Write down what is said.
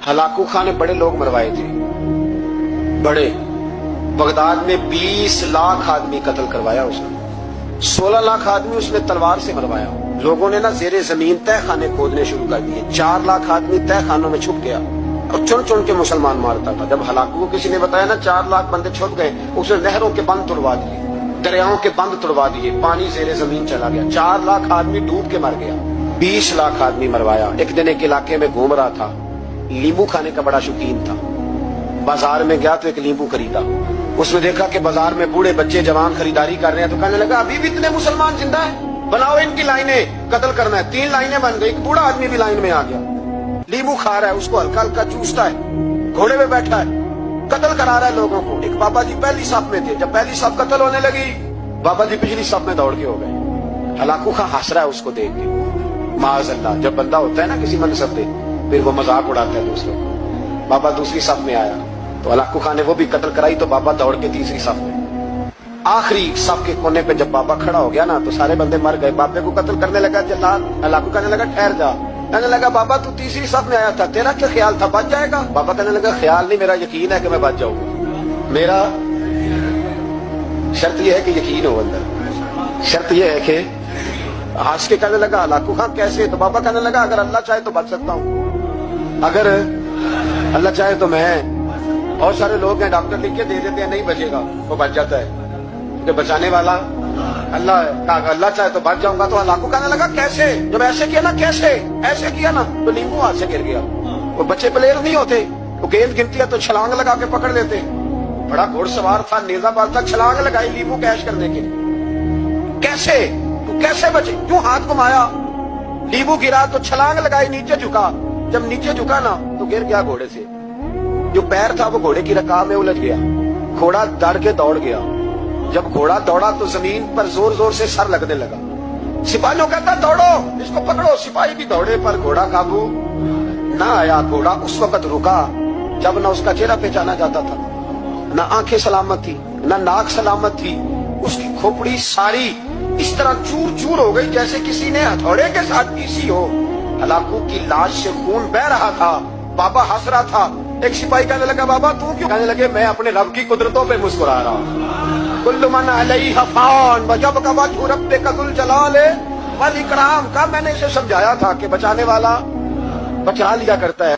Hulagu खां ने बड़े लोग मरवाए थे, बड़े। बगदाद में 20 लाख आदमी कत्ल करवाया उसने, 16 लाख आदमी उसने तलवार से मरवाया। लोगों ने ना जेरे जमीन तह खाने खोदने शुरू कर दिए। 4 लाख आदमी तह खानों में छुप गया और चुन चुन के मुसलमान मारता था। जब हलाकू को किसी ने बताया ना 4 लाख बंदे छुप गए, उसने नहरों के बंद तोड़वा दिए, दरियाओं के बंद तोड़वा दिए, पानी जेरे जमीन चला गया। 4 लाख आदमी डूब के मर गया, 20 लाख आदमी मरवाया। एक दिन एक इलाके में घूम रहा था, नींबू खाने का बड़ा शौकीन था। बाजार में गया तो एक नींबू खरीदा। उसने देखा कि बाजार में बूढ़े बच्चे जवान खरीदारी कर रहे हैं, तो कहने लगा अभी भी इतने मुसलमान जिंदा है, बनाओ इनकी लाइनें, कत्ल करना है। 3 लाइनें बन गई, एक बूढ़ा आदमी भी लाइन में आ गया, नींबू खा रहा है, उसको हल्का हल्का चूसता है, घोड़े पे बैठा है, कत्ल करा रहा है लोगों को। एक बाबा जी पहली सफ में थे, जब पहली सफ कत्ल होने लगी, बाबा जी पिछली सफ में दौड़ के हो गए। हलाकू खां हंस रहा है उसको देख के। माज़अल्लाह, जब बंदा होता है ना किसी मनसब पे, फिर वो मजाक उड़ाता है दूसरों को। बाबा दूसरी सफ में आया तो हलाकू खां ने वो भी कत्ल कराई, तो बाबा दौड़ के तीसरी सफ में। आखिरी सफ के कोने पे जब बाबा खड़ा हो गया ना, तो सारे बंदे मर गए। बाबे को कत्ल करने लगा जल्लाद। हलाकू कहने लगा ठहर जा। कहने लगा बाबा तू तीसरी सफ में आया था, तेरा क्या ख्याल था, बच जाएगा? बाबा कहने लगा ख्याल नहीं, मेरा यकीन है कि मैं बच जाऊंगा। मेरा शर्त यह है कि यकीन हो अंदर, शर्त यह है कि हंस के कहने लगा हलाकू खां कैसे? तो बाबा कहने लगा अगर अल्लाह चाहे तो बच सकता हूँ, अगर अल्लाह चाहे तो मैं। बहुत सारे लोग हैं डॉक्टर लिख के दे देते हैं, नहीं बचेगा, वो बच जाता है, क्योंकि बचाने वाला अल्लाह है। अल्लाह चाहे तो बच जाऊंगा। तो हलाकू कहने लगा कैसे? जब ऐसे किया ना, कैसे ऐसे किया ना, तो नींबू हाथ से गिर गया। वो बच्चे प्लेयर नहीं होते, वो गेंद गिनती है तो छलांग लगा के पकड़ लेते। बड़ा घुड़सवार था, नेजाबाज था, छलांग लगाई नींबू कैश करने के लिए। कैसे तू कैसे बचे? क्यों हाथ घुमाया? नींबू गिरा तो छलांग लगाई, नीचे झुका। जब नीचे झुका ना तो गिर गया घोड़े से। जो पैर था वो घोड़े की रकाब में उलझ गया, घोड़ा डर के दौड़ गया। जब घोड़ा दौड़ा तो जमीन पर जोर जोर से सर लगने लगा। सिपाहियों कहता दौड़ो, इसको पकड़ो। सिपाही भी दौड़े पर घोड़ा काबू ना आया। घोड़ा उस वक्त रुका जब न उसका चेहरा पहचाना जाता था, न आंखें सलामत थी, न नाक सलामत थी। उसकी खोपड़ी सारी इस तरह चूर चूर हो गई जैसे किसी ने हथौड़े के साथ पीसी हो। हलाकू की लाश से खून बह रहा था, बाबा हंस रहा था। एक सिपाही कहने लगा बाबा तू क्यों? कहने लगे मैं अपने रब की कुदरतों पे मुस्कुरा रहा हूँ। कुल्लु मन अलैहा फान व जब का वजहु रब्बिका ज़ुल जलाले वल इकराम का मैंने इसे समझाया था कि बचाने वाला बचा लिया करता है।